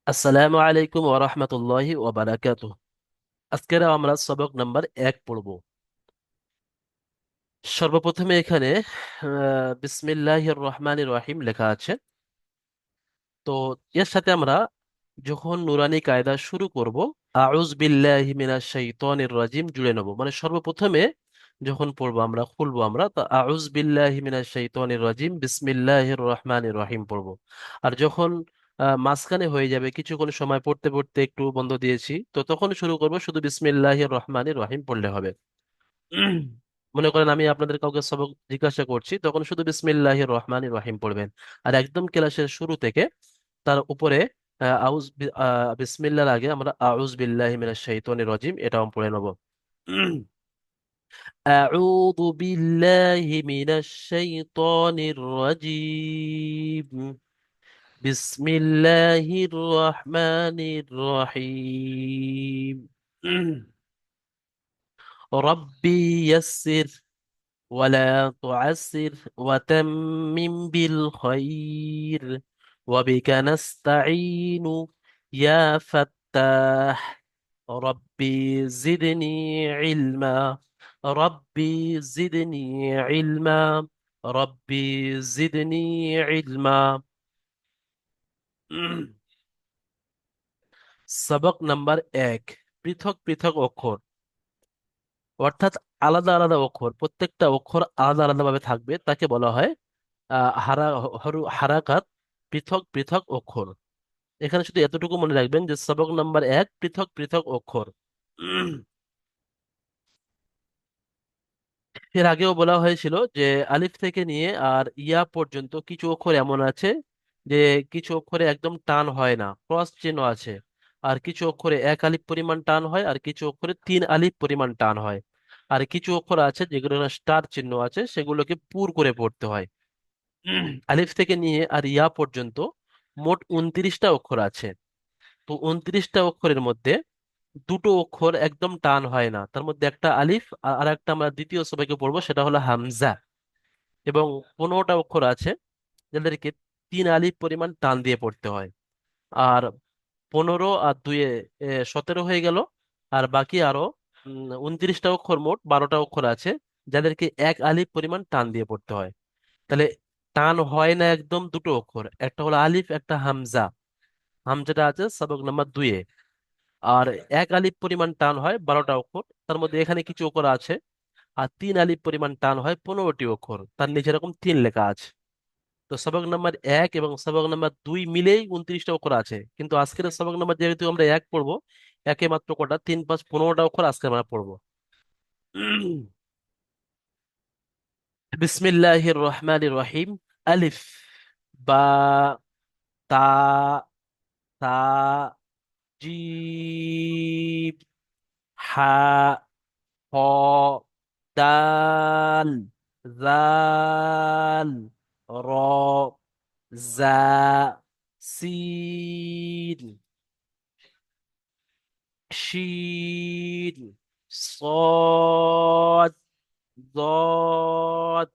আসসালামু আলাইকুম ওরহমতুল্লাহি ওবারাকাতুহ। আজকের আমরা সবক নাম্বার 1 পড়ব। সর্বপ্রথমে এখানে বিসমিল্লাহির রহমানির রহিম লেখা আছে। তো এর সাথে আমরা যখন নুরানি কায়দা শুরু করব, আউজ বিল্লাহি মিনাশ শাইতানির রাজিম জুড়ে নেব। মানে সর্বপ্রথমে যখন পড়বো আমরা খুলবো আমরা তো আউজ বিল্লাহি মিনাশ শাইতানির রাজিম বিসমিল্লাহির রহমানির রহিম পড়বো। আর যখন মাঝখানে হয়ে যাবে, কিছুক্ষণ সময় পড়তে পড়তে একটু বন্ধ দিয়েছি, তো তখন শুরু করব, শুধু বিসমিল্লাহির রহমানির রহিম পড়লে হবে। উম, মনে করেন আমি আপনাদের কাউকে সবক জিজ্ঞাসা করছি, তখন শুধু বিসমিল্লাহির রহমানির রহিম পড়বেন। আর একদম ক্লাসের শুরু থেকে তার উপরে বিসমিল্লাহর আগে আমরা আউজ বিল্লাহি মিনাশ শাইতানির রাজিম এটাও পড়ে নেব। أعوذ بالله من الشيطان الرجيم بسم الله الرحمن الرحيم ربي يسر ولا تعسر وتمم بالخير وبك نستعين يا فتاح ربي زدني علما ربي زدني علما ربي زدني علما সবক নাম্বার 1, পৃথক পৃথক অক্ষর, অর্থাৎ আলাদা আলাদা অক্ষর, প্রত্যেকটা অক্ষর আলাদা আলাদা ভাবে থাকবে, তাকে বলা হয় হারাকাত, পৃথক পৃথক অক্ষর। এখানে শুধু এতটুকু মনে রাখবেন যে সবক নাম্বার 1 পৃথক পৃথক অক্ষর। এর আগেও বলা হয়েছিল যে আলিফ থেকে নিয়ে আর ইয়া পর্যন্ত কিছু অক্ষর এমন আছে যে কিছু অক্ষরে একদম টান হয় না, ক্রস চিহ্ন আছে। আর কিছু অক্ষরে 1 আলিফ পরিমাণ টান হয়, আর কিছু অক্ষরে 3 আলিফ পরিমাণ টান হয়। আর কিছু অক্ষর আছে যেগুলো স্টার চিহ্ন আছে, সেগুলোকে পুর করে পড়তে হয়। আলিফ থেকে নিয়ে আর ইয়া পর্যন্ত মোট 29টা অক্ষর আছে। তো 29টা অক্ষরের মধ্যে দুটো অক্ষর একদম টান হয় না, তার মধ্যে একটা আলিফ আর একটা আমরা দ্বিতীয় সবাইকে পড়বো, সেটা হলো হামজা। এবং 15টা অক্ষর আছে যাদেরকে 3 আলিফ পরিমাণ টান দিয়ে পড়তে হয়। আর 15 আর 2 17 হয়ে গেল। আর বাকি আরো 29টা অক্ষর, মোট 12টা অক্ষর আছে যাদেরকে 1 আলিফ পরিমাণ টান দিয়ে পড়তে হয়। তাহলে টান হয় না একদম দুটো অক্ষর, একটা হলো আলিফ, একটা হামজা। হামজাটা আছে সবক নাম্বার 2। আর 1 আলিফ পরিমাণ টান হয় 12টা অক্ষর, তার মধ্যে এখানে কিছু অক্ষর আছে। আর 3 আলিফ পরিমাণ টান হয় 15টি অক্ষর, তার নিচে এরকম 3 লেখা আছে। তো সবক নাম্বার 1 এবং সবক নাম্বার 2 মিলেই 29টা অক্ষর আছে, কিন্তু আজকের সবক নাম্বার যেহেতু আমরা 1 পড়বো, একে মাত্র কটা, 3 5 15টা অক্ষর আজকে আমরা পড়বো। বিসমিল্লাহির রহমানির রহিম। আলিফ, বা, তা, তা, জিম, হা, হ, দাল, জাল, র, জা, সিন, শিন, صاد, ضاد।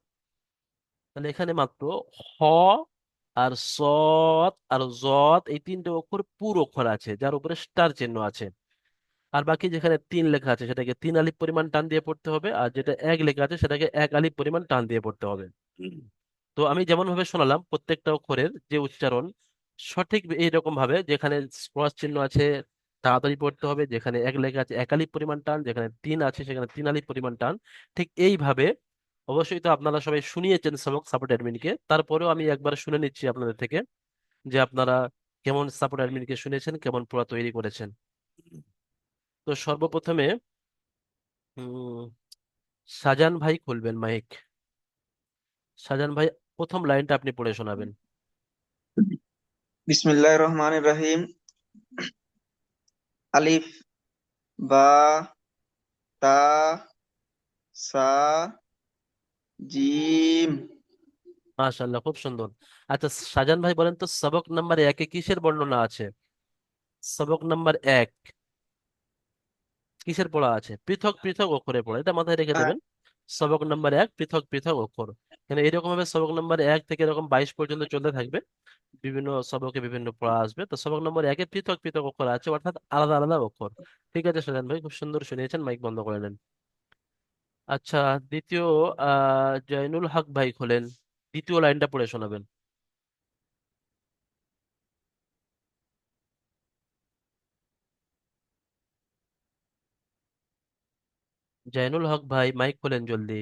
তাহলে এখানে মাত্র হ আর সৎ আর জত, এই 3টে অক্ষর পুরো অক্ষর আছে যার উপরে স্টার চিহ্ন আছে। আর বাকি যেখানে 3 লেখা আছে সেটাকে 3 আলিফ পরিমাণ টান দিয়ে পড়তে হবে, আর যেটা 1 লেখা আছে সেটাকে 1 আলিফ পরিমাণ টান দিয়ে পড়তে হবে। তো আমি যেমন ভাবে শোনালাম, প্রত্যেকটা অক্ষরের যে উচ্চারণ সঠিক এইরকম ভাবে, যেখানে ক্রস চিহ্ন আছে তাড়াতাড়ি পড়তে হবে, যেখানে 1 লেখা আছে 1 আলিফ পরিমাণ টান, যেখানে 3 আছে সেখানে 3 আলিফ পরিমাণ টান। ঠিক এইভাবে অবশ্যই তো আপনারা সবাই শুনিয়েছেন সবক সাপোর্ট অ্যাডমিনকে, তারপরেও আমি একবার শুনে নিচ্ছি আপনাদের থেকে যে আপনারা কেমন সাপোর্ট অ্যাডমিনকে শুনেছেন, কেমন পড়া তৈরি করেছেন। তো সর্বপ্রথমে উম শাহজাহান ভাই খুলবেন মাইক। শাহজাহান ভাই, প্রথম লাইনটা আপনি পড়ে শোনাবেন। বিসমিল্লাহির রহমানির রহিম। আলিফ, বা, তা, সা, জিম। মাশাআল্লাহ, খুব সুন্দর। আচ্ছা শাহজাহান ভাই বলেন তো, সবক নাম্বার 1-এ কিসের বর্ণনা আছে? সবক নাম্বার 1 কিসের পড়া আছে? পৃথক পৃথক অক্ষরে পড়া, এটা মাথায় রেখে আহ, দেবেন। সবক নাম্বার 1 পৃথক পৃথক অক্ষর। এরকম ভাবে সবক নম্বর 1 থেকে এরকম 22 পর্যন্ত চলতে থাকবে। বিভিন্ন সবকে বিভিন্ন পড়া আসবে, তো সবক নম্বর 1-এ পৃথক পৃথক অক্ষর আছে, অর্থাৎ আলাদা আলাদা অক্ষর। ঠিক আছে সুজান ভাই, খুব সুন্দর শুনিয়েছেন, মাইক বন্ধ করে নেন। আচ্ছা, দ্বিতীয় জয়নুল হক ভাই খোলেন, দ্বিতীয় লাইনটা পড়ে শোনাবেন। জয়নুল হক ভাই মাইক খোলেন জলদি।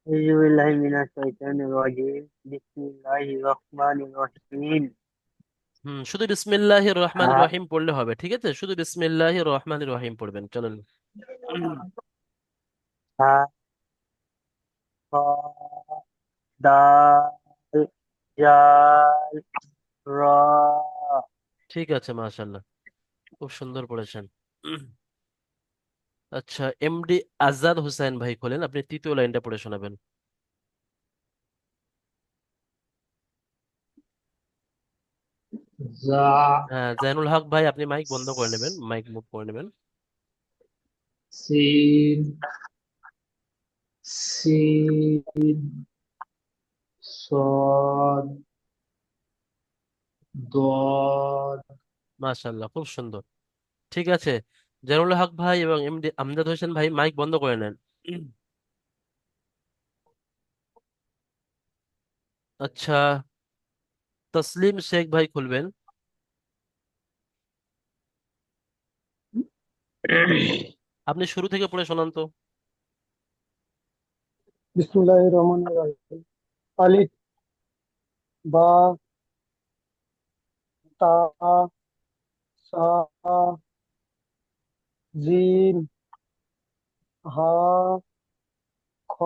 أعوذ بالله من الشيطان الرجيم بسم الله الرحمن الرحيم শুধু বিসমিল্লাহির রহমানির ها রহিম পড়লে হবে, ঠিক আছে, শুধু বিসমিল্লাহির রহমানির রহিম পড়বেন, চলেন। ها خاء دال جال را ঠিক আছে, মাশাআল্লাহ, খুব সুন্দর পড়েছেন। আচ্ছা, এমডি আজাদ হোসেন ভাই খোলেন, আপনি তৃতীয় লাইনটা পড়ে শোনাবেন। زا হ্যাঁ, জাইনুল হক ভাই আপনি মাইক বন্ধ করে নেবেন, মাইক মুভ করে নেবেন। سين سين صاد ضاد মাশাআল্লাহ, খুব সুন্দর। ঠিক আছে, জাইনুল হক ভাই এবং এমডি আমজাদ হোসেন ভাই মাইক বন্ধ করে নেন। আচ্ছা, তসলিম শেখ ভাই খুলবেন। আপনি শুরু থেকে পড়ে শোনান তো। বিসমিল্লাহির রহমানির রহিম আলিফ বা তা সা জিম হা খ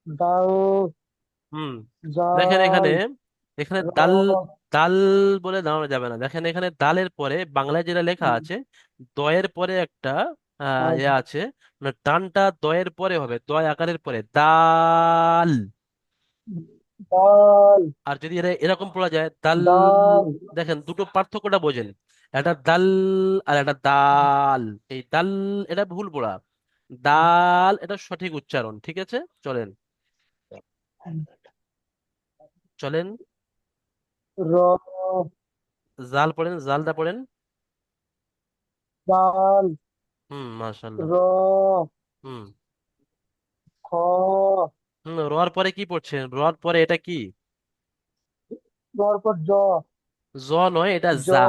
দাল হুম দেখেন এখানে, জাল এখানে র দাল, দাল বলে দাঁড়ানো যাবে না। দেখেন এখানে দালের পরে বাংলায় যেটা লেখা আছে, দয়ের পরে একটা আছে, মানে টানটা দয়ের পরে হবে, দয় আকারের পরে দাল। দাল আর যদি এরা এরকম পড়া যায় দাল, দাল দেখেন দুটো পার্থক্যটা বোঝেন, একটা দাল আর একটা দাল। এই দাল এটা ভুল পড়া, দাল এটা সঠিক উচ্চারণ, ঠিক আছে, চলেন, চলেন। র জাল পড়েন, জালটা পড়েন। দাল মাশাআল্লাহ। র হুম খ রর পরে কি পড়ছেন, রর পরে এটা কি? তারপর জ জ নয়, এটা জ যা,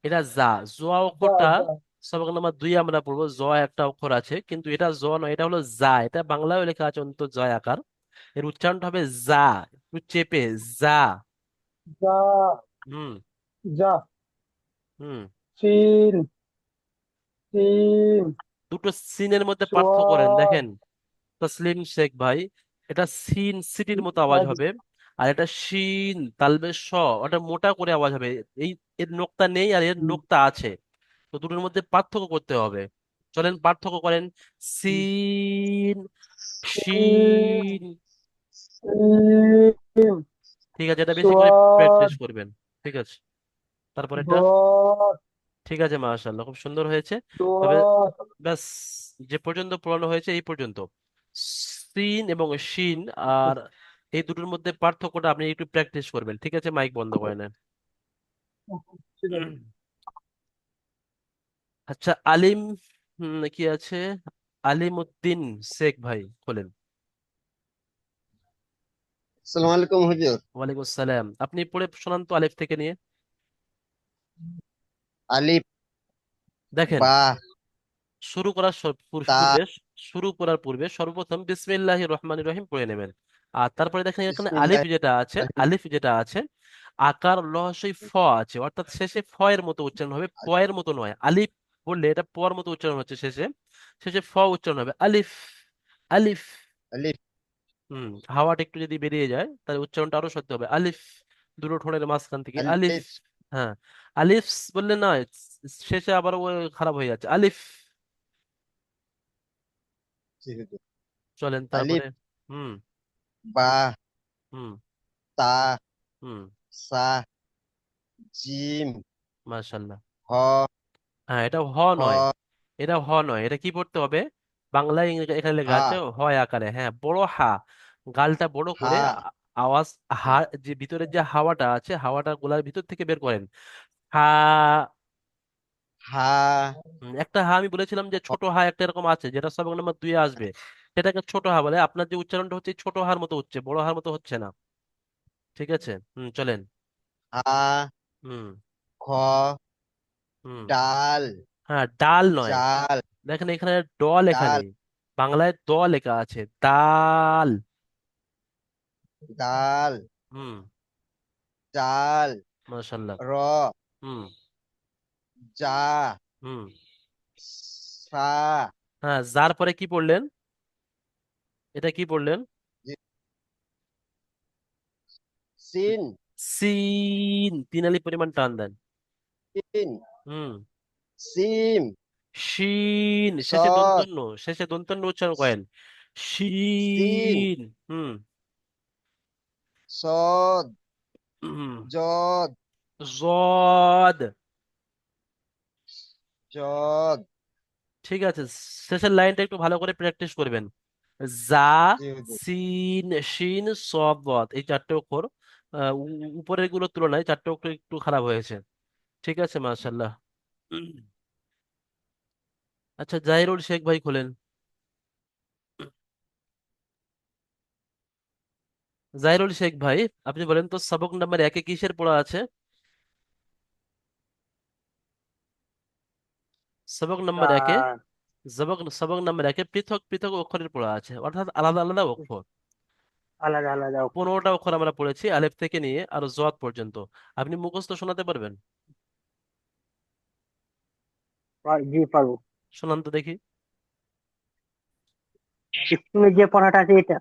এটা যা। জ যা অক্ষরটা যা সবক নাম্বার 2 আমরা পড়বো, জ একটা অক্ষর আছে, কিন্তু এটা জ নয়, এটা হলো যা। এটা বাংলায় লেখা আছে অন্ত জয় আকার, এর উচ্চারণটা হবে যা, একটু চেপে, যা। যা হুম যা হুম সিন সিন দুটো সিনের মধ্যে পার্থক্য করেন, সোয়াদ দেখেন তসলিম শেখ ভাই, এটা সিন সিটির মতো আওয়াজ হবে, আর এটা শিন তালবে শ, ওটা মোটা করে আওয়াজ হবে। এই এর নোক্তা নেই আর এর নোক্তা আছে, তো দুটোর মধ্যে পার্থক্য করতে হবে। চলেন পার্থক্য করেন, সিন শিন। সিন ঠিক আছে, এটা বেশি করে সোয়াদ প্র্যাকটিস করবেন, ঠিক আছে। তারপর এটা, ضاد ঠিক আছে, মাশাআল্লাহ, খুব সুন্দর হয়েছে। তবে ضاد ব্যাস, যে পর্যন্ত পড়ানো হয়েছে এই পর্যন্ত, সিন এবং শিন, আর এই দুটোর মধ্যে পার্থক্যটা আপনি একটু প্র্যাকটিস করবেন, ঠিক আছে, মাইক বন্ধ করে নেন। ঠিক আছে আচ্ছা, আলিম, কি আছে, আলিম উদ্দিন শেখ ভাই খোলেন। আসসালামু আলাইকুম হুজুর। ওয়ালাইকুম আসসালাম, আপনি পড়ে শোনান তো আলিফ থেকে নিয়ে। আলিফ দেখেন, বা শুরু করার তা পূর্বে, শুরু করার পূর্বে সর্বপ্রথম বিসমিল্লাহির রহমানির রহিম পড়ে নেবেন। আর তারপরে দেখেন এখানে আলিফ বিসমিল্লাহ যেটা আছে, আলিফ যেটা আছে, আকার লহসই ফ আছে, অর্থাৎ শেষে ফ এর মতো উচ্চারণ হবে, প এর মতো নয়। আলিফ বললে এটা প এর মতো উচ্চারণ হচ্ছে, শেষে, শেষে ফ উচ্চারণ হবে, আলিফ, আলিফ। আলিফ হুম হাওয়াটা একটু যদি বেরিয়ে যায় তাহলে উচ্চারণটা আরো সত্যি হবে, আলিফ, দুটো ঠোঁটের মাঝখান থেকে আলিফ। আলিফ হ্যাঁ, আলিফ বললে না, শেষে আবার ও খারাপ হয়ে যাচ্ছে, আলিফ। জি হুজুর। চলেন আলিফ তারপরে। হুম বা হুম তা হুম সা জিম মাশাল্লাহ। হ হ্যাঁ, এটা হ নয়, খ এটা হ নয়, এটা কি পড়তে হবে, বাংলায় এখানে লেখা হা আছে হয় আকারে, হ্যাঁ, বড় হা। গালটা বড় করে হা আওয়াজ, হা, যে ভিতরে যে হাওয়াটা আছে, হাওয়াটা গলার ভিতর থেকে বের করেন। হা। হা একটা হা আমি বলেছিলাম যে ছোট হা একটা এরকম আছে যেটা সবক নাম্বার 2 এ আসবে, সেটাকে ছোট হা বলে। আপনার যে উচ্চারণটা হচ্ছে ছোট হার মতো হচ্ছে, বড় হার মতো হচ্ছে না। ঠিক আছে, চলেন। হা হুম। খ হুম। ডাল হ্যাঁ, ডাল নয়। জাল দেখেন এখানে ড লেখা ডাল নেই, বাংলায় দ লেখা আছে, দাল। ডাল হুম। জাল মাশাল্লাহ। র হুম। যা হুম। সা হ্যাঁ, যার পরে কি পড়লেন? এটা কি পড়লেন? জি- সিন সিন, তিন আলি পরিমাণ টান দেন। সিন হুম। সিম শিন, শেষে সদ দন্তন্য, শেষে দন্তন্য উচ্চারণ করেন। সিন শিন। হুম। সদ হুম। জদ জদ। জদ ঠিক আছে, শেষের লাইনটা একটু ভালো করে প্র্যাকটিস করবেন। জা, জি হুজুর সিন, শিন, সদ, বদ, এই চারটে অক্ষর উপরের গুলোর তুলনায় চারটে অক্ষর একটু খারাপ হয়েছে। ঠিক আছে, মাশাল্লাহ। আচ্ছা, জাহিরুল শেখ ভাই খোলেন। জাহিরুল শেখ ভাই, আপনি বলেন তো সবক নাম্বার 1-এ কিসের পড়া আছে? সবক নাম্বার একে চার। সবক নাম্বার 1-এ পৃথক পৃথক অক্ষরের পড়া আছে, অর্থাৎ আলাদা আলাদা অক্ষর। আলাদা আলাদা অক্ষর। 15টা অক্ষর আমরা পড়েছি, আলেফ থেকে নিয়ে আর জদ পর্যন্ত। আপনি মুখস্থ শোনাতে পারবেন? জি পারবো। শোনান তো দেখি। স্কুলে যে পড়াটা আছে এটা।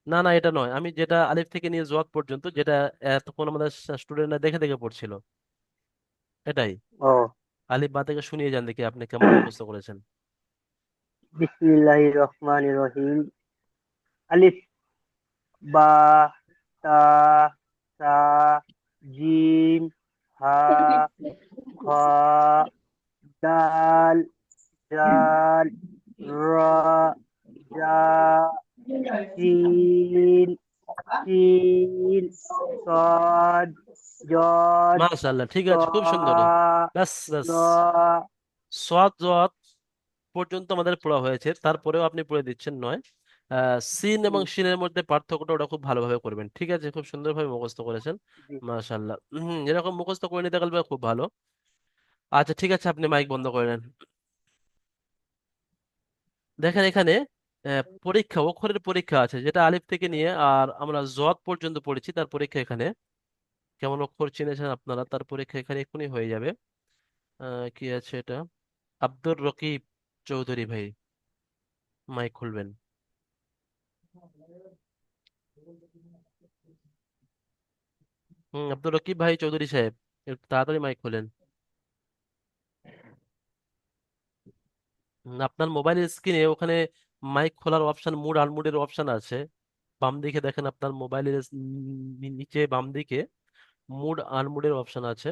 না না, এটা নয়, আমি যেটা আলিফ থেকে নিয়ে জোয়াদ পর্যন্ত, যেটা এতক্ষণ আমাদের স্টুডেন্টরা দেখে দেখে পড়ছিল, এটাই। ও, আলিফ বা থেকে শুনিয়ে যান দেখি আপনি কেমন মুখস্থ করেছেন। বিসমিল্লাহির রহমানির রহিম। আলিফ, বা, তা, সা, জিম, হা, খ, দাল, জাল, র, জা, সিন, সিন, সদ, জদ, মাশাআল্লাহ, ঠিক ত, আছে, খুব সুন্দর। ব্যাস ব্যাস। জ। সোয়াদ জোয়াদ পর্যন্ত আমাদের পড়া হয়েছে, তারপরেও আপনি পড়ে দিচ্ছেন নয়। সিন এবং শিনের মধ্যে পার্থক্যটা ওটা খুব ভালোভাবে করবেন। ঠিক আছে, খুব সুন্দরভাবে মুখস্থ করেছেন। জি। মাশাআল্লাহ, এরকম মুখস্থ করে নিতে গেলে খুব ভালো। আচ্ছা ঠিক আছে, আপনি মাইক বন্ধ করে নেন। দেখেন এখানে পরীক্ষা, অক্ষরের পরীক্ষা আছে, যেটা আলিফ থেকে নিয়ে আর আমরা জদ পর্যন্ত পড়েছি, তার পরীক্ষা এখানে। কেমন অক্ষর চিনেছেন আপনারা, তার পরীক্ষা এখানে এক্ষুনি হয়ে যাবে। কি আছে এটা? আব্দুর রকিব চৌধুরী ভাই, মাইক খুলবেন। আব্দুর রকিব ভাই চৌধুরী সাহেব, একটু তাড়াতাড়ি মাইক খোলেন। আপনার মোবাইল স্ক্রিনে ওখানে মাইক খোলার অপশন, মুড আনমুডের অপশন আছে। বাম দিকে দেখেন, আপনার মোবাইলের নিচে বাম দিকে মুড আনমুডের অপশন আছে।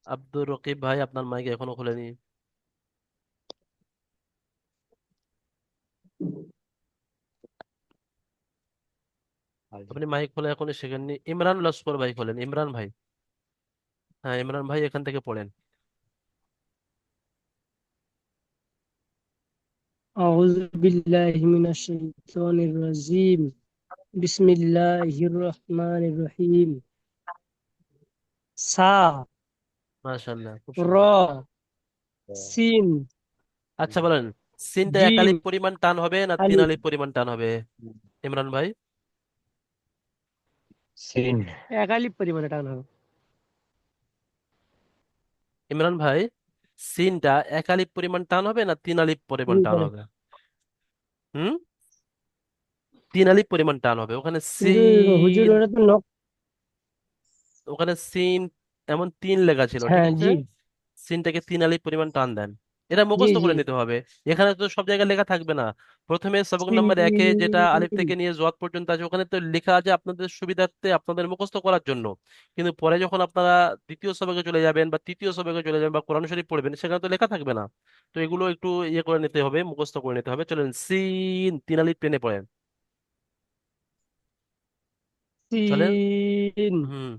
আব্দুর রকিব ভাই, আপনার মাইক এখনো খোলেনি। আপনি মাইক খোলা এখনো শেখেননি। ইমরান লস্কর ভাই খোলেন, ইমরান ভাই। হ্যাঁ, ইমরান ভাই এখান থেকে পড়েন। أعوذ بالله من الشيطان الرجيم. بسم الله الرحمن الرحيم. سا، মাশাআল্লাহ, খুব সুন্দর। را، سين، আচ্ছা বলেন, সিনটা এক جيم، আলিফ পরিমাণ টান হবে না তিন ألف. আলিফ পরিমাণ টান হবে? ইমরান ভাই। সিন এক আলিফ পরিমাণে টান হবে। ইমরান ভাই, সিনটা এক আলিফ পরিমাণ টান হবে না তিন আলিফ পরিমাণ জি টান করে। হবে? হুম। তিন আলিফ পরিমাণ টান হবে ওখানে কিন্তু হুজুর সিন। ওরা তো ওখানে সিন এমন তিন লেখা ছিল, ঠিক হ্যাঁ আছে? জি। সিনটাকে তিন আলিফ পরিমাণ টান দেন। এটা জি মুখস্থ জি। করে নিতে হবে। এখানে তো সব জায়গায় লেখা থাকবে না। প্রথমে সবক নাম্বার একে যেটা আলিফ সিন। থেকে নিয়ে জদ পর্যন্ত আছে ওখানে তো লেখা আছে আপনাদের সুবিধার্থে আপনাদের মুখস্থ করার জন্য। কিন্তু পরে যখন আপনারা দ্বিতীয় সবকে চলে যাবেন বা তৃতীয় সবকে চলে যাবেন বা কোরআন শরীফ পড়বেন সেখানে তো লেখা থাকবে না। তো এগুলো একটু ইয়ে করে নিতে হবে, মুখস্থ করে নিতে হবে। চলেন, সিন, তিন আলিফ টেনে পড়েন। চলেন। সিন। হুম।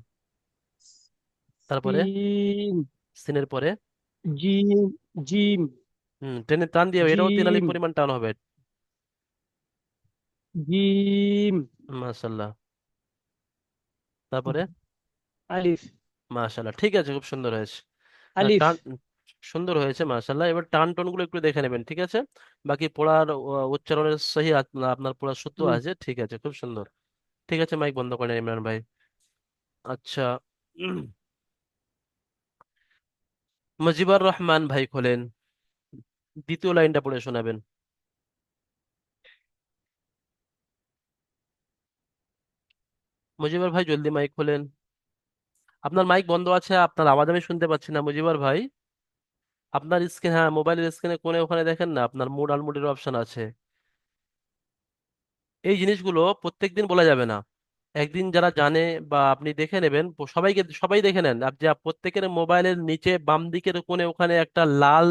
তারপরে সিন। সিনের পরে জিম। জিম। টেনে টান দিয়ে এটাও তিন আলিফ জিম। পরিমাণ টান হবে। জিম। মাশাল্লাহ। তারপরে আলিফ। মাশাল্লাহ, ঠিক আছে, খুব সুন্দর হয়েছে। আলিফ। টান সুন্দর হয়েছে মাশাল্লাহ। এবার টান টোন গুলো একটু দেখে নেবেন, ঠিক আছে? বাকি পড়ার উচ্চারণের সহি আপনার পড়ার সূত্র হুম। আছে, ঠিক আছে, খুব সুন্দর। ঠিক আছে, মাইক বন্ধ করেন ইমরান ভাই। আচ্ছা। মুজিবুর রহমান ভাই খোলেন, দ্বিতীয় লাইনটা পড়ে শোনাবেন। মুজিবুর ভাই জলদি মাইক খোলেন। আপনার মাইক বন্ধ আছে, আপনার আওয়াজ আমি শুনতে পাচ্ছি না মুজিবুর ভাই। আপনার স্ক্রিন, হ্যাঁ, মোবাইলের স্ক্রিনে কোণে ওখানে দেখেন না, আপনার মুড আনমুডের অপশন আছে। এই জিনিসগুলো প্রত্যেকদিন বলা যাবে না। একদিন যারা জানে বা আপনি দেখে নেবেন, সবাইকে সবাই দেখে নেন আপনি, প্রত্যেকের মোবাইলের নিচে বাম দিকের কোণে ওখানে একটা লাল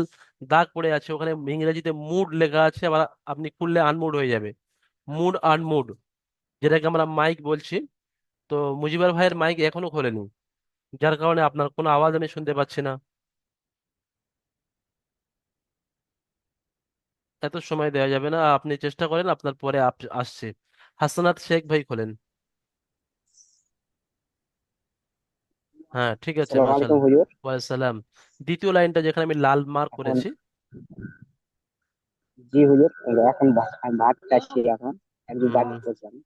দাগ পড়ে আছে, ওখানে ইংরেজিতে মুড লেখা আছে, আবার আপনি খুললে আনমুড হয়ে যাবে। মুড আনমুড, যেটাকে আমরা মাইক বলছি। তো মুজিবুর ভাইয়ের মাইক এখনো খোলেনি, যার কারণে আপনার কোনো আওয়াজ আমি শুনতে পাচ্ছি না। এত সময় দেওয়া যাবে না, আপনি চেষ্টা করেন, আপনার পরে আসছে। হাসনাত শেখ ভাই খোলেন। হ্যাঁ, ঠিক আছে, আসসালামু আলাইকুম মাশাআল্লাহ। হুজুর। ওয়াসালাম। দ্বিতীয় লাইনটা যেখানে আমি লাল মার্ক এখন করেছি। জি হুজুর, এখন ভাত খাচ্ছি এখন। একটু ভাত হুম, করছি আমি।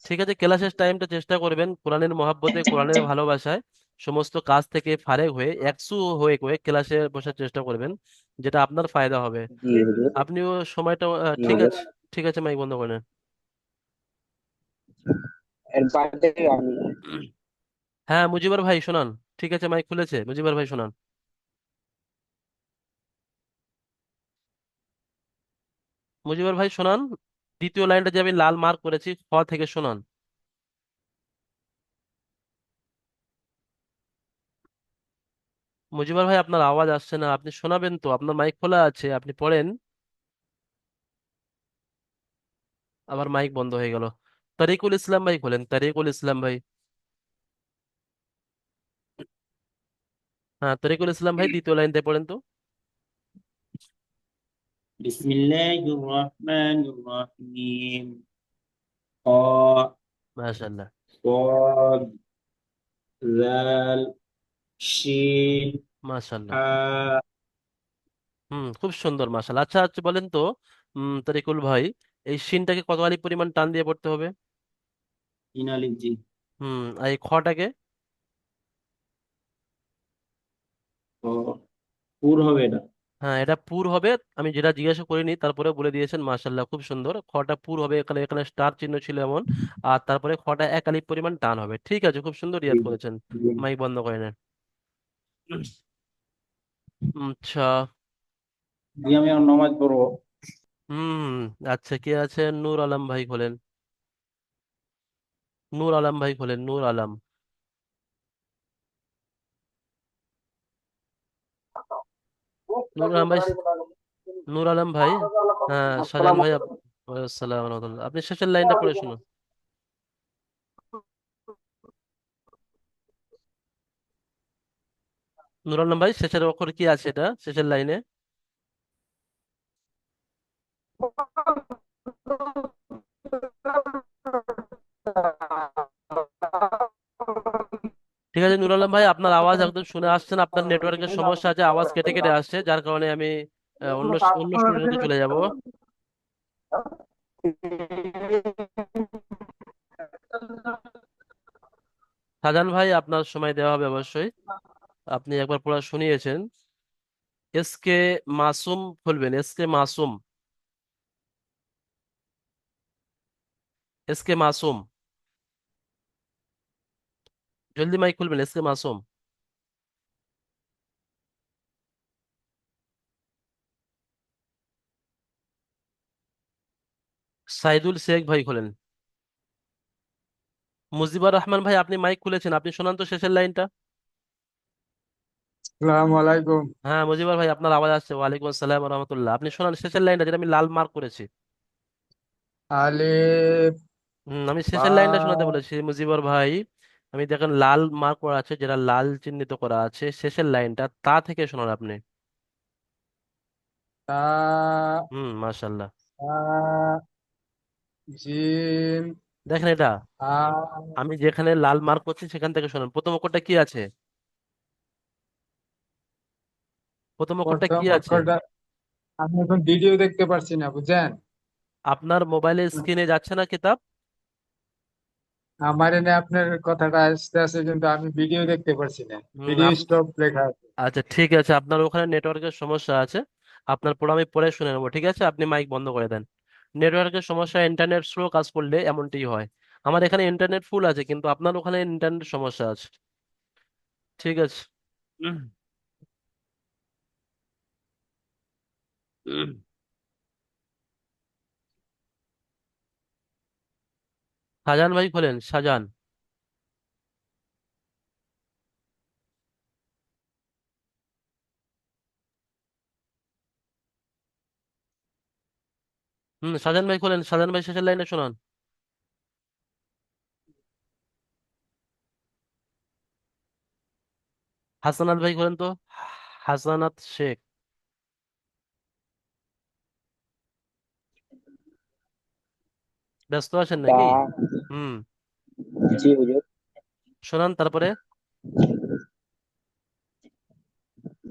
ঠিক আছে, ক্লাসের টাইমটা চেষ্টা করবেন কোরআনের মহাব্বতে, কোরআনের ভালোবাসায় সমস্ত কাজ থেকে ফারেক হয়ে একশো হয়ে হয়ে ক্লাসে বসার চেষ্টা করবেন, যেটা আপনার ফায়দা হবে। জি হুজুর। আপনিও সময়টা জি ঠিক হুজুর। আছে। ঠিক আছে, মাইক বন্ধ করেন। এর বাদে আমি হ্যাঁ মুজিবুর ভাই শোনান। ঠিক আছে, মাইক খুলেছে, মুজিবুর ভাই শোনান। মুজিবুর ভাই শোনান, দ্বিতীয় লাইনটা যে আমি লাল মার্ক করেছি খ থেকে শোনান। মুজিবুর ভাই আপনার আওয়াজ আসছে না, আপনি শোনাবেন তো? আপনার মাইক খোলা আছে, আপনি পড়েন। আবার মাইক বন্ধ হয়ে গেল। তারিকুল ইসলাম ভাই খোলেন, তারিকুল ইসলাম ভাই। হ্যাঁ, তরিকুল ইসলাম ভাই দ্বিতীয় লাইনতে পড়েন তো। বিসমিল্লাহির রহমানির রহিম। ক, মাশাআল্লাহ। صاد، জাল, শিন, মাশাআল্লাহ। হা। খুব সুন্দর মাশাআল্লাহ। আচ্ছা আচ্ছা, বলেন তো তরিকুল ভাই, এই শিনটাকে কত আলিফ পরিমাণ টান দিয়ে পড়তে হবে? তিন আলিফ জি। আর এই খটাকে? ও, পুর হবে এটা। হ্যাঁ, এটা পুর হবে। আমি যেটা জিজ্ঞাসা করিনি তারপরে বলে দিয়েছেন, মাশাআল্লাহ, খুব সুন্দর। খটা পুর হবে, এখানে এখানে স্টার চিহ্ন ছিল এমন। আর তারপরে খটা এক আলিফ পরিমাণ টান হবে, ঠিক আছে, খুব সুন্দর জি ইয়াদ করেছেন। জি। মাইক বন্ধ করে নেন। আচ্ছা। জি, আমি আর নামাজ পড়বো। হুম। আচ্ছা, কে আছে? নূর আলম ভাই খোলেন। নূর আলম ভাই খোলেন, নূর আলম। নূর আলম ভাই। নূর আলম ভাই। হ্যাঁ, শাহজাহান আসসালামু ভাই আসসালাম রহমতুল্লাহ। আপনি শেষের লাইনটা পড়ে শুনুন। নূর আলম ভাই, শেষের অক্ষর কি আছে এটা শেষের লাইনে? ঠিক আছে নূর আলম ভাই, আপনার আওয়াজ একদম শুনে আসছে না, আপনার নেটওয়ার্কের সমস্যা আছে, আওয়াজ কেটে কেটে আসছে, যার কারণে আমি অন্য অন্য স্টুডেন্টে চলে যাব। শাহজাহান ভাই, আপনার সময় দেওয়া হবে অবশ্যই। আপনি একবার পড়া শুনিয়েছেন। এস কে মাসুম খুলবেন, S K Masum. S K Masum, জলদি মাইক খুলবেন, এস কে মাসুম। সাইদুল শেখ ভাই খোলেন। মুজিবুর রহমান ভাই, আপনি মাইক খুলেছেন, আপনি শোনান তো শেষের লাইনটা। আসসালামু আলাইকুম। হ্যাঁ মুজিবুর ভাই, আপনার আওয়াজ আসছে। ওয়ালাইকুম আসসালাম রহমতুল্লাহ। আপনি শোনান শেষের লাইনটা, যেটা আমি লাল মার্ক করেছি। আলিফ আমি শেষের লাইনটা শোনাতে বা বলেছি মুজিবুর ভাই। আমি দেখেন লাল মার্ক করা আছে, যেটা লাল চিহ্নিত করা আছে, শেষের লাইনটা তা থেকে শোনান আপনি। তা মাশাল্লাহ। তা জিম দেখেন এটা, আ আমি যেখানে লাল মার্ক করছি সেখান থেকে শোনান। প্রথম অক্ষরটা কি আছে? প্রথম অক্ষরটা প্রথম কি আছে? অক্ষরটা আমি এখন ভিডিও দেখতে পারছি না, বুঝছেন? আপনার মোবাইলের স্ক্রিনে যাচ্ছে না কিতাব? আমার এনে আপনার কথাটা আসতে আছে, কিন্তু আমি ভিডিও দেখতে পারছি না। হুম, ভিডিও স্টপ লেখা আছে। আচ্ছা ঠিক আছে, আপনার ওখানে নেটওয়ার্কের সমস্যা আছে। আপনার পড়া আমি পরে শুনে নেবো, ঠিক আছে? আপনি মাইক বন্ধ করে দেন। নেটওয়ার্কের সমস্যা, ইন্টারনেট স্লো কাজ করলে এমনটি হয়। আমার এখানে ইন্টারনেট ফুল আছে, কিন্তু আপনার ওখানে ইন্টারনেট সমস্যা আছে। ঠিক আছে। উম, উম। শাহজাহান ভাই খোলেন, শাহজাহান। শাহজাহান ভাই খোলেন, শাহজাহান ভাই শেষের লাইনে শোনান। হাসানাত ভাই খোলেন তো, হাসানাত শেখ। ব্যস্ত আছেন তা নাকি? হুম, জি হুজুর। শোনান তারপরে।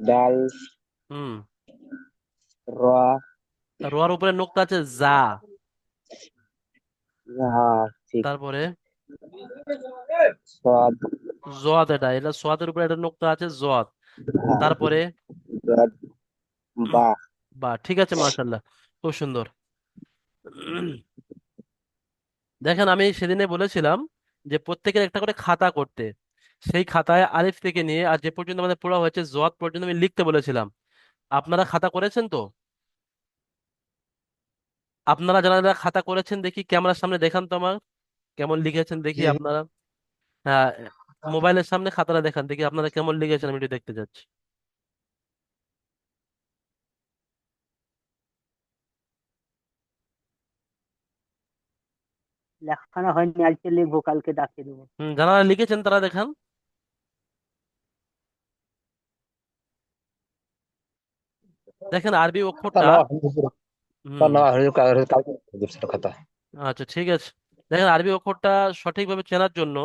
ডাল হুম। রা রোয়ার উপরে নোক্তা আছে, যা। হ্যাঁ ঠিক। তারপরে সদ জোয়াদ, এটা এটা সোয়াদের উপরে একটা নোক্তা আছে, জোয়াদ। হ্যাঁ, তারপরে সদ বা বা, ঠিক আছে, মাশাল্লাহ, খুব সুন্দর। দেখেন, আমি সেদিনে বলেছিলাম যে প্রত্যেকের একটা করে খাতা করতে। সেই খাতায় আলিফ থেকে নিয়ে আর যে পর্যন্ত আমাদের পড়া হয়েছে জোয়াদ পর্যন্ত আমি লিখতে বলেছিলাম। আপনারা খাতা করেছেন তো? আপনারা যারা যারা খাতা করেছেন, দেখি ক্যামেরার সামনে দেখান তো আমার, কেমন লিখেছেন দেখি জি। আপনারা। হ্যাঁ, মোবাইলের সামনে খাতাটা দেখান দেখি আপনারা কেমন লিখেছেন, আমি একটু দেখতে যাচ্ছি। লেখানো হয়নি, আজকে লিখবো, কালকে ডাকিয়ে দেবো। যারা লিখেছেন তারা দেখান। দেখেন আরবি অক্ষরটা। হুম। আচ্ছা ঠিক আছে। দেখেন আরবি অক্ষরটা সঠিকভাবে চেনার জন্য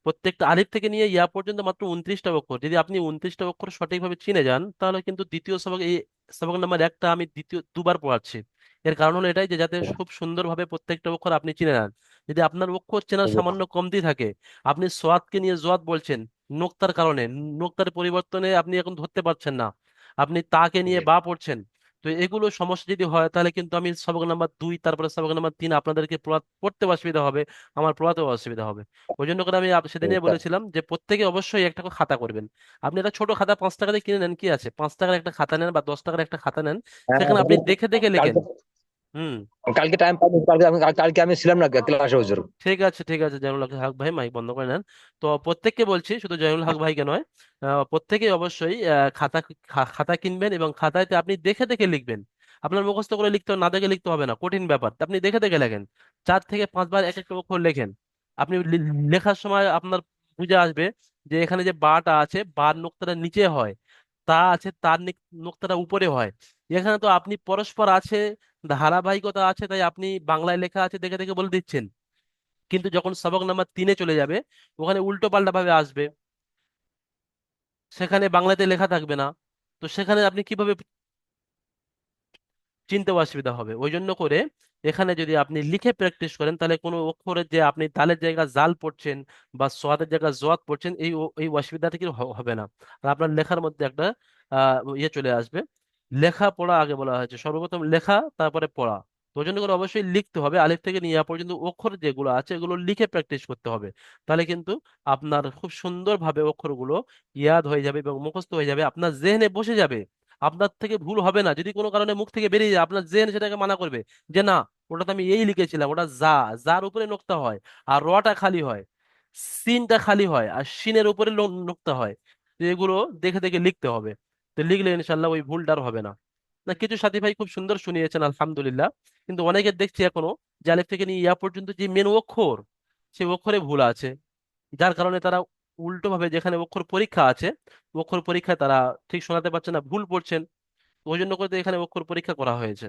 প্রত্যেকটা আলিফ থেকে নিয়ে ইয়া পর্যন্ত মাত্র 29টা অক্ষর। যদি আপনি 29টা অক্ষর সঠিকভাবে চিনে যান, তাহলে কিন্তু দ্বিতীয় সবক, এই সবক নাম্বার একটা আমি দ্বিতীয় দুবার পড়াচ্ছি। এর কারণ হলো এটাই যে যাতে খুব সুন্দরভাবে প্রত্যেকটা অক্ষর আপনি চিনে নেন। যদি আপনার অক্ষর চেনার সামান্য কমতি থাকে, আপনি সোয়াদকে নিয়ে জোয়াদ বলছেন নোক্তার কারণে, নোক্তার পরিবর্তনে আপনি এখন ধরতে পারছেন না, আপনি তাকে নিয়ে বা পড়ছেন। তো এগুলো সমস্যা যদি হয়, তাহলে কিন্তু আমি সবক নাম্বার 2, তারপরে সবক নাম্বার 3 আপনাদেরকে পড়তে অসুবিধা হবে, আমার পড়াতেও অসুবিধা হবে। ওই জন্য করে আমি সেদিনে বলেছিলাম যে প্রত্যেকে অবশ্যই একটা করে খাতা করবেন। আপনি একটা ছোট খাতা 5 টাকা দিয়ে কিনে নেন, কি আছে, 5 টাকার একটা খাতা নেন বা 10 টাকার একটা খাতা নেন, সেখানে আপনি দেখে দেখে লেখেন। কালকে হুম। কালকে টাইম পাইনি, কালকে আমি ছিলাম না ক্লাসে হুজুর। ঠিক আছে ঠিক আছে, জয়নুল হক ভাই মাইক বন্ধ করে নেন। তো প্রত্যেককে বলছি, শুধু জয়নুল হক ভাইকে নয়, প্রত্যেকে অবশ্যই খাতা কিনবেন এবং খাতাতে আপনি দেখে দেখে লিখবেন। আপনার মুখস্থ করে লিখতে না দেখে লিখতে হবে না, কঠিন ব্যাপার, আপনি দেখে দেখে লেখেন। 4 থেকে 5 বার এক একটা অক্ষর লেখেন। আপনি লেখার সময় আপনার বুঝে আসবে যে এখানে যে বাটা আছে, বার নোক্তাটা নিচে হয়, তা আছে তার নোক্তাটা উপরে হয়। এখানে তো আপনি পরস্পর আছে, ধারাবাহিকতা আছে, তাই আপনি বাংলায় লেখা আছে দেখে দেখে বলে দিচ্ছেন। কিন্তু যখন সবক নাম্বার 3-এ চলে যাবে, ওখানে উল্টো পাল্টা ভাবে আসবে, সেখানে বাংলাতে লেখা থাকবে না। তো সেখানে আপনি কিভাবে চিনতে অসুবিধা হবে। ওই জন্য করে এখানে যদি আপনি লিখে প্র্যাকটিস করেন, তাহলে কোনো অক্ষরের যে আপনি দালের জায়গায় জাল পড়ছেন বা সোয়াদের জায়গায় জোয়াদ পড়ছেন, এই অসুবিধাটা কি হবে না। আর আপনার লেখার মধ্যে একটা ইয়ে চলে আসবে। লেখা পড়া আগে বলা হয়েছে, সর্বপ্রথম লেখা তারপরে পড়া। তো ওই জন্য করে অবশ্যই লিখতে হবে, আলিফ থেকে নিয়ে পর্যন্ত অক্ষর যেগুলো আছে এগুলো লিখে প্র্যাকটিস করতে হবে। তাহলে কিন্তু আপনার খুব সুন্দরভাবে অক্ষরগুলো ইয়াদ হয়ে যাবে এবং মুখস্থ হয়ে যাবে, আপনার জেহনে বসে যাবে। আপনার থেকে ভুল হবে না, যদি কোনো কারণে মুখ থেকে বেরিয়ে যায় আপনার জেন সেটাকে মানা করবে যে না, ওটা তো আমি এই লিখেছিলাম, ওটা যা, যার উপরে নোক্তা হয়, আর রটা খালি হয়, সিনটা খালি হয়, আর সিনের উপরে নোক্তা হয়। তো এগুলো দেখে দেখে লিখতে হবে। তো লিখলে ইনশাল্লাহ ওই ভুলটা আর হবে না। না, কিছু সাথী ভাই খুব সুন্দর শুনিয়েছেন, আলহামদুলিল্লাহ। কিন্তু অনেকের দেখছি এখনো যে আলিফ থেকে নিয়ে ইয়া পর্যন্ত যে মেন অক্ষর, সেই অক্ষরে ভুল আছে, যার কারণে তারা উল্টো ভাবে, যেখানে অক্ষর পরীক্ষা আছে, অক্ষর পরীক্ষায় তারা ঠিক শোনাতে পারছে না, ভুল পড়ছেন। ওই জন্য করে তো এখানে অক্ষর পরীক্ষা করা হয়েছে।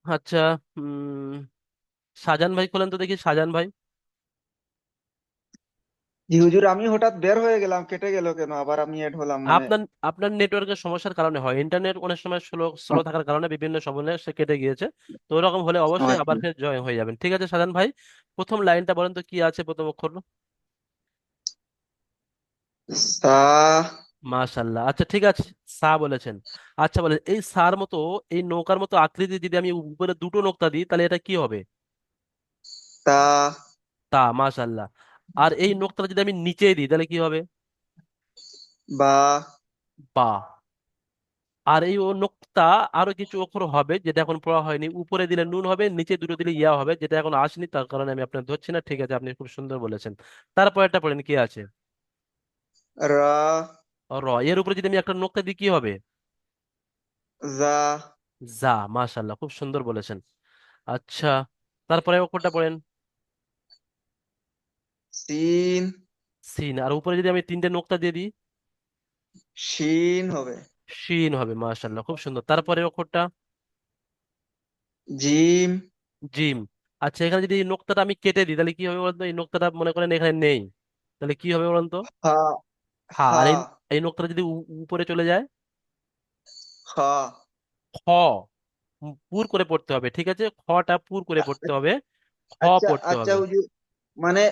আচ্ছা। উম শাহজাহান ভাই খোলেন তো দেখি, শাহজাহান ভাই। জি হুজুর, আমি হঠাৎ বের হয়ে গেলাম, কেটে গেল কেন? আবার আমি এড হলাম মানে। আপনার আপনার নেটওয়ার্কের সমস্যার কারণে হয়, ইন্টারনেট অনেক সময় স্লো স্লো থাকার কারণে বিভিন্ন সময় সে কেটে গিয়েছে। তো ওরকম হলে অবশ্যই আবার আচ্ছা। ফের জয়েন হয়ে যাবেন, ঠিক আছে শাহজাহান ভাই? প্রথম লাইনটা বলেন তো, কি আছে প্রথম অক্ষর? সা। মাশাল্লাহ, আচ্ছা ঠিক আছে। সা বলেছেন। আচ্ছা বলেন, এই সার মতো, এই নৌকার মতো আকৃতি যদি আমি উপরে দুটো নোক্তা দিই, তাহলে এটা কি হবে? তা। তা, মাশাল্লাহ। আর এই নোক্তাটা যদি আমি নিচে দিই, তাহলে কি হবে? বা। বা। আর এই ও নোক্তা, আরো কিছু অক্ষর হবে যেটা এখন পড়া হয়নি, উপরে দিলে নুন হবে, নিচে দুটো দিলে ইয়া হবে, যেটা এখন আসেনি, তার কারণে আমি আপনার ধরছি না, ঠিক আছে? আপনি খুব সুন্দর বলেছেন। তারপর একটা পড়েন, কি আছে? রা। র। এর উপরে যদি আমি একটা নোক্তা দিই, কি হবে? যা। যা, মাশাল্লাহ, খুব সুন্দর বলেছেন। আচ্ছা, তারপরে অক্ষরটা পড়েন। সিন। সিন। আর উপরে যদি আমি তিনটে নোক্তা দিয়ে দিই? শিন হবে। শিন হবে, মাশাল্লাহ, খুব সুন্দর। তারপরে অক্ষরটা? জিম। জিম। আচ্ছা, এখানে যদি এই নোক্তাটা আমি কেটে দিই, তাহলে কি হবে বলতো? এই নোক্তাটা মনে করেন এখানে নেই, তাহলে কি হবে বলুন তো? হা। হ্যাঁ। হা। আর এই এই নোক্তাটা যদি উপরে চলে যায়? খা। খ। পুর করে পড়তে হবে, ঠিক আছে? খটা পুর করে পড়তে হবে, খ আচ্ছা পড়তে আচ্ছা হবে। হুজুর, মানে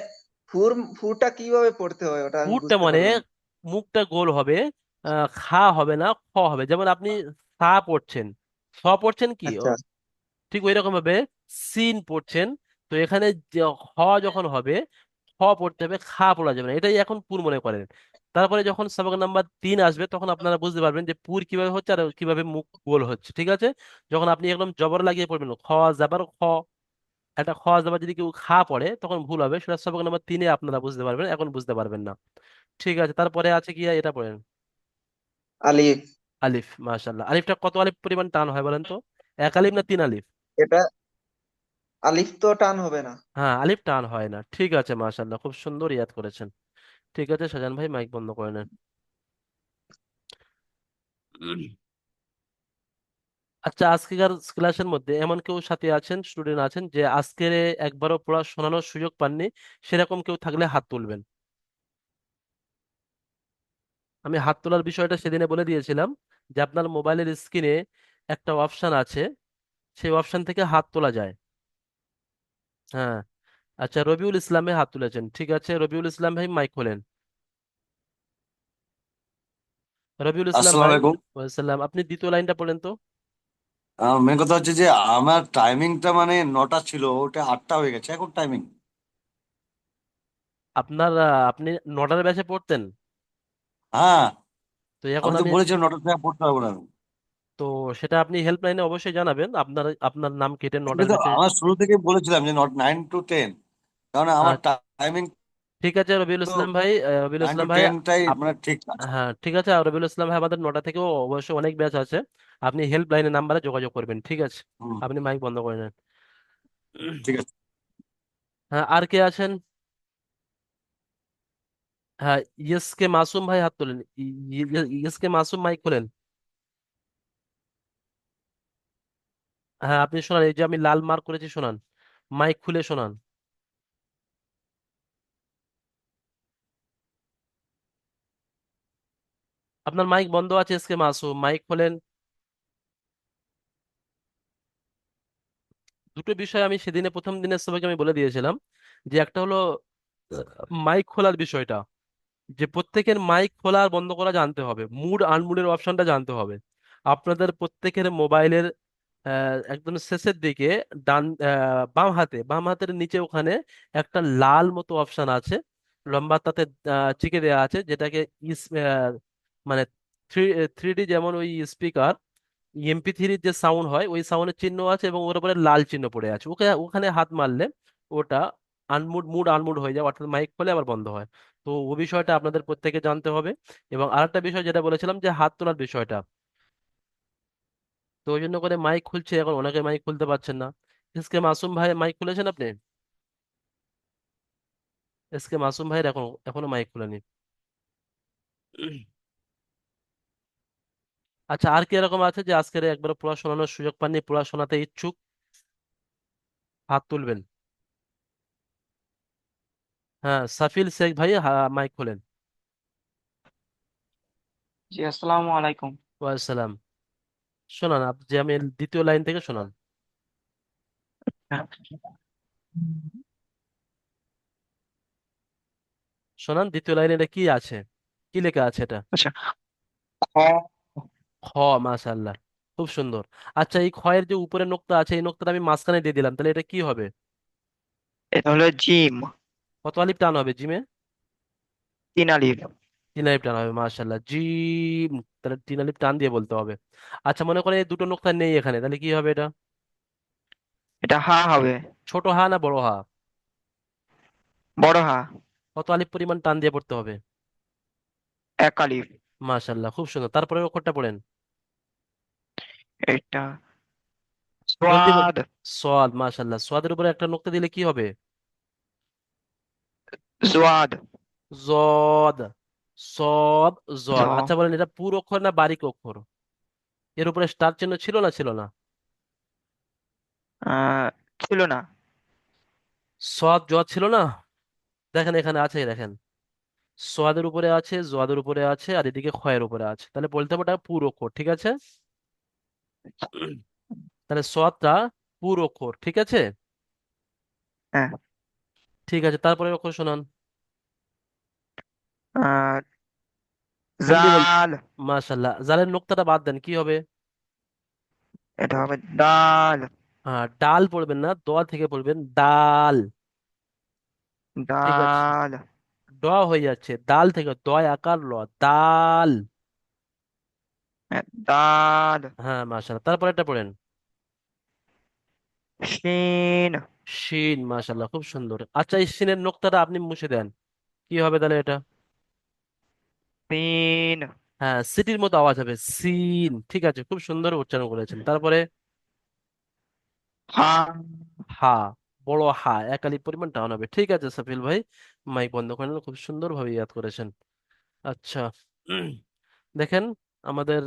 ফুরটা কিভাবে পড়তে হয় ওটা আমি পুরটা বুঝতে মানে পারলাম না। মুখটা গোল হবে, খা হবে না, খ হবে। যেমন আপনি সা পড়ছেন, স পড়ছেন কি আচ্ছা। ঠিক ওই রকম ভাবে সিন পড়ছেন। তো এখানে যে হ যখন হবে, খ পড়তে হবে, খা পড়া যাবে না, এটাই এখন পুর মনে করেন। তারপরে যখন সবক নাম্বার 3 আসবে, তখন আপনারা বুঝতে পারবেন যে পুর কিভাবে হচ্ছে আর কিভাবে মুখ গোল হচ্ছে, ঠিক আছে? যখন আপনি একদম জবর লাগিয়ে পড়বেন, খ জাবার খ, একটা খ জাবার যদি কেউ খা পড়ে, তখন ভুল হবে। সেটা সবক নাম্বার 3-এ আপনারা বুঝতে পারবেন, এখন বুঝতে পারবেন না। ঠিক আছে, তারপরে আছে কি, এটা পড়েন। আলিফ। আলিফ। মাশাল্লাহ, আলিফটা কত আলিফ পরিমাণ টান হয় বলেন তো? এক আলিফ না 3 আলিফ? এটা আলিফ তো টান হবে না। হ্যাঁ, আলিফ টান হয় না, ঠিক আছে, মাশাল্লাহ, খুব সুন্দর ইয়াদ করেছেন। ঠিক আছে শাহজাহান ভাই, মাইক বন্ধ করে নেন। আচ্ছা, আজকের ক্লাসের মধ্যে এমন কেউ সাথে আছেন, স্টুডেন্ট আছেন, যে আজকের একবারও পড়া শোনানোর সুযোগ পাননি? সেরকম কেউ থাকলে হাত তুলবেন। আমি হাত তোলার বিষয়টা সেদিনে বলে দিয়েছিলাম, যে আপনার মোবাইলের স্ক্রিনে একটা অপশন আছে, সেই অপশন থেকে হাত তোলা যায়। হ্যাঁ। আচ্ছা, রবিউল ইসলামে হাত তুলেছেন, ঠিক আছে, রবিউল ইসলাম ভাই মাইক খোলেন। রবিউল ইসলাম আসসালামু ভাই। আলাইকুম। ওয়াসাল্লাম, আপনি দ্বিতীয় লাইনটা পড়েন তো। মেন কথা হচ্ছে যে আমার টাইমিংটা মানে 9টা ছিল, ওটা 8টা হয়ে গেছে এখন টাইমিং। আপনার আপনি 9টার ব্যাচে পড়তেন? হ্যাঁ, তো এখন আমি তো আমি, বলেছিলাম 9টা থেকে পড়তে হবে না। তো সেটা আপনি হেল্পলাইনে অবশ্যই জানাবেন, আপনার আপনার নাম কেটে আমি 9টার তো ব্যাচে। আমার শুরু থেকে বলেছিলাম যে 9 to 10, কারণ আমার টাইমিং ঠিক আছে রবিউল তো ইসলাম ভাই, রবিউল নাইন টু ইসলাম ভাই, টেনটাই আপ- মানে ঠিক আছে। হ্যাঁ ঠিক আছে, আর রবিউল ইসলাম ভাই, আমাদের 9টা থেকেও অবশ্যই অনেক ব্যাচ আছে, আপনি হেল্পলাইনের নাম্বারে যোগাযোগ করবেন, ঠিক আছে? হুম, আপনি মাইক বন্ধ করে নেন। ঠিক আছে। হ্যাঁ, আর কে আছেন? হ্যাঁ, ইয়েস কে মাসুম ভাই হাত তোলেন। ইয়েস কে মাসুম, মাইক খোলেন। হ্যাঁ, আপনি শোনান, এই যে আমি লাল মার্ক করেছি, শোনান, মাইক খুলে শোনান। আপনার মাইক বন্ধ আছে, এস কে মাসুম, মাইক খোলেন। দুটো বিষয় আমি সেদিনে প্রথম দিনের সবাইকে আমি বলে দিয়েছিলাম, যে একটা হলো মাইক খোলার বিষয়টা, যে প্রত্যেকের মাইক খোলা আর বন্ধ করা জানতে হবে, মুড আনমুডের অপশনটা জানতে হবে। আপনাদের প্রত্যেকের মোবাইলের একদম শেষের দিকে, ডান বাম হাতের নিচে ওখানে একটা লাল মতো অপশন আছে, লম্বা, তাতে চিকে দেওয়া আছে, যেটাকে ইস মানে থ্রি 3D, যেমন ওই স্পিকার, MP3 যে সাউন্ড হয় ওই সাউন্ডের চিহ্ন আছে এবং ওর উপরে লাল চিহ্ন পড়ে আছে, ওকে ওখানে হাত মারলে ওটা মুড আনমুড হয়ে যায়, অর্থাৎ মাইক খোলে আবার বন্ধ হয়। তো ও বিষয়টা আপনাদের প্রত্যেকে জানতে হবে। এবং আরেকটা বিষয় যেটা বলেছিলাম যে হাত তোলার বিষয়টা, তো ওই জন্য করে মাইক খুলছে, এখন অনেকে মাইক খুলতে পারছেন না। এসকে মাসুম ভাই মাইক খুলেছেন আপনি? এসকে মাসুম ভাইয়ের এখনো মাইক খুলেনি। আচ্ছা, আর কি এরকম আছে যে আজকের একবার পড়া শোনানোর সুযোগ পাননি, পড়া শোনাতে ইচ্ছুক? হাত তুলবেন। হ্যাঁ, সাফিল শেখ ভাই, মাইক খোলেন। জি আসসালামু আলাইকুম। ওয়াসালাম। শোনান যে আমি দ্বিতীয় লাইন থেকে শোনান। শোনান দ্বিতীয় লাইনে এটা কি আছে, কি লেখা আছে এটা? আচ্ছা, খ। খ। মাশাআল্লাহ, খুব সুন্দর। আচ্ছা, এই খয়ের যে উপরে নোক্তা আছে এই নোক্তাটা আমি মাঝখানে দিয়ে দিলাম, তাহলে এটা কি হবে? এটা হলো জিম। কত আলিফ টান হবে জিমে? 3 আলিফ। 3 আলিফ টান হবে, মাশাআল্লাহ, জিম। তাহলে 3 আলিফ টান দিয়ে বলতে হবে। আচ্ছা, মনে করেন এই দুটো নোক্তা নেই এখানে, তাহলে কি হবে এটা? এটা হা হবে। ছোট হা না বড় হা? বড় হা। কত আলিফ পরিমাণ টান দিয়ে পড়তে হবে? 1 আলিফ। মাশাআল্লাহ, খুব সুন্দর। তারপরে অক্ষরটা পড়েন। এটা জলদি সোয়াদ। সোয়াদ, মাশাআল্লাহ, সোয়াদের উপরে একটা নোক্তা দিলে কি হবে? জোয়াদ। জদ। সদ। জ। জদ। আচ্ছা বলেন, এটা পুরো অক্ষর না বারিক অক্ষর? এর উপরে স্টার চিহ্ন ছিল না ছিল না? আহ, ছিল না। সদ জদ ছিল না? দেখেন এখানে আছে, দেখেন, সোয়াদের উপরে আছে, জোয়াদের উপরে আছে, আর এদিকে খয়ের উপরে আছে, তাহলে বলতে হবে ওটা পুরো অক্ষর, ঠিক আছে? তাহলে সোয়াদটা পুরো অক্ষর, ঠিক আছে? হ্যাঁ। ঠিক আছে, তারপরে অক্ষর শোনান। আহ, জলদি বল। জাল। মাশাআল্লাহ, জালের নোক্তাটা বাদ দেন, কি হবে? এটা হবে ডাল। ডাল পড়বেন না, দোয়া থেকে পড়বেন দাল। ঠিক আছে, ডাল। ড হয়ে যাচ্ছে, দাল থেকে দয় আকার ল, দাল। হ্যাঁ, ডাল। হ্যাঁ, মাশাআল্লাহ, তারপরে এটা পড়েন। শিন। শিন, মাশাআল্লাহ, খুব সুন্দর। আচ্ছা, এই শিনের নোক্তাটা আপনি মুছে দেন, কি হবে তাহলে এটা? সিন। হ্যাঁ, সিটির মতো আওয়াজ হবে, সিন। ঠিক আছে, খুব সুন্দর উচ্চারণ করেছেন। তারপরে হা। হা, বড় হা, 1 আলিফ পরিমাণ টান হবে। ঠিক আছে সাফিল ভাই, মাইক বন্ধ করেন, খুব সুন্দর ভাবে ইয়াদ করেছেন। আচ্ছা, দেখেন আমাদের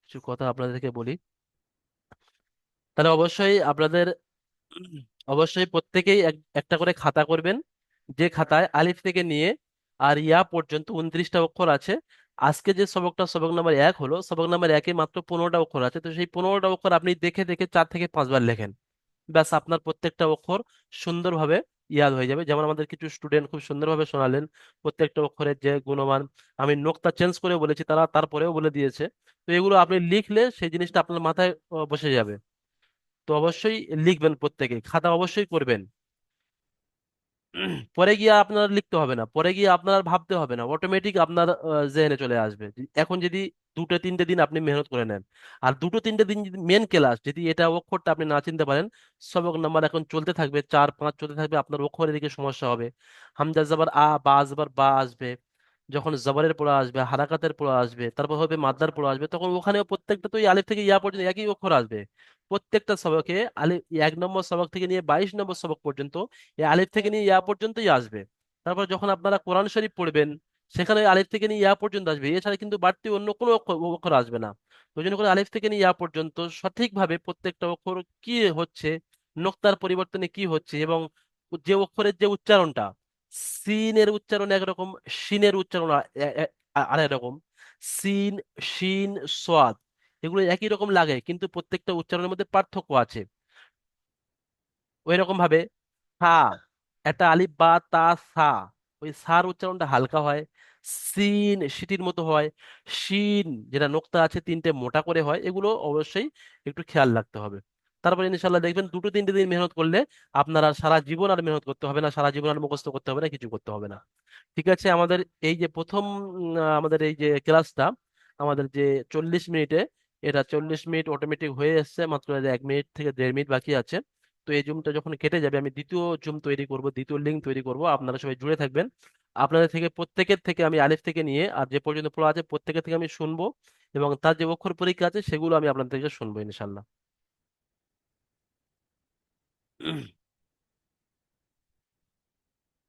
কিছু কথা আপনাদেরকে বলি। তাহলে অবশ্যই আপনাদের অবশ্যই প্রত্যেকেই একটা করে খাতা করবেন, যে খাতায় আলিফ থেকে নিয়ে আর ইয়া পর্যন্ত 29টা অক্ষর আছে। আজকে যে সবক নাম্বার 1 হলো, সবক নাম্বার 1-এ মাত্র 15টা অক্ষর আছে, তো সেই 15টা অক্ষর আপনি দেখে দেখে 4 থেকে 5 বার লেখেন। ব্যাস, আপনার প্রত্যেকটা অক্ষর সুন্দরভাবে ইয়াদ হয়ে যাবে। যেমন আমাদের কিছু স্টুডেন্ট খুব সুন্দরভাবে শোনালেন প্রত্যেকটা অক্ষরের যে গুণমান, আমি নোক্তা চেঞ্জ করে বলেছি, তারা তারপরেও বলে দিয়েছে। তো এগুলো আপনি লিখলে সেই জিনিসটা আপনার মাথায় বসে যাবে। তো অবশ্যই লিখবেন, প্রত্যেকে খাতা অবশ্যই করবেন। পরে গিয়ে আপনার লিখতে হবে না, পরে গিয়ে আপনার আর ভাবতে হবে না, অটোমেটিক আপনার জেনে চলে আসবে। এখন যদি 2-3 দিন আপনি মেহনত করে নেন, আর 2-3 দিন মেন ক্লাস যদি এটা অক্ষরটা আপনি না চিনতে পারেন, সবক নাম্বার এখন চলতে থাকবে, 4-5 চলতে থাকবে, আপনার অক্ষরের দিকে সমস্যা হবে। হামজা জবর বা জবর বা আসবে, যখন জবরের পড়া আসবে, হারাকাতের পড়া আসবে, তারপর হবে মাদ্দার পড়া আসবে, তখন ওখানেও প্রত্যেকটা তো এই আলিফ থেকে ইয়া পর্যন্ত একই অক্ষর আসবে। প্রত্যেকটা সবকে আলিফ, 1 নম্বর সবক থেকে নিয়ে 22 নম্বর সবক পর্যন্ত এই আলিফ থেকে নিয়ে ইয়া পর্যন্তই আসবে। তারপর যখন আপনারা কোরআন শরীফ পড়বেন, সেখানে ওই আলিফ থেকে নিয়ে ইয়া পর্যন্ত আসবে, এছাড়া কিন্তু বাড়তি অন্য কোনো অক্ষর আসবে না। তো ওই জন্য করে আলিফ থেকে নিয়ে ইয়া পর্যন্ত সঠিকভাবে প্রত্যেকটা অক্ষর কি হচ্ছে, নোক্তার পরিবর্তনে কি হচ্ছে, এবং যে অক্ষরের যে উচ্চারণটা, সিনের উচ্চারণ একরকম, শিনের উচ্চারণ আরেক রকম। সিন, শিন, সোয়াদ, এগুলো একই রকম লাগে, কিন্তু প্রত্যেকটা উচ্চারণের মধ্যে পার্থক্য আছে। ওই রকম ভাবে সা, একটা আলিফ বা তা, সা, ওই সার উচ্চারণটা হালকা হয়। সিন সিটির মতো হয়। শিন, যেটা নোক্তা আছে 3টে মোটা করে হয়, এগুলো অবশ্যই একটু খেয়াল রাখতে হবে। তারপরে ইনশাল্লাহ দেখবেন 2-3 দিন মেহনত করলে আপনার আর সারা জীবন আর মেহনত করতে হবে না, সারা জীবন আর মুখস্থ করতে হবে না, কিছু করতে হবে না। ঠিক আছে, আমাদের এই যে প্রথম আমাদের এই যে ক্লাসটা, আমাদের যে 40 মিনিটে, এটা 40 মিনিট অটোমেটিক হয়ে এসছে, মাত্র আর 1 মিনিট থেকে 1.5 মিনিট বাকি আছে। তো এই জুমটা যখন কেটে যাবে আমি দ্বিতীয় জুম তৈরি করব, দ্বিতীয় লিঙ্ক তৈরি করব। আপনারা সবাই জুড়ে থাকবেন। আপনাদের থেকে প্রত্যেকের থেকে আমি আলিফ থেকে নিয়ে আর যে পর্যন্ত পড়া আছে প্রত্যেকের থেকে আমি শুনবো, এবং তার যে অক্ষর পরীক্ষা আছে সেগুলো আমি আপনাদের থেকে শুনবো ইনশাল্লাহ।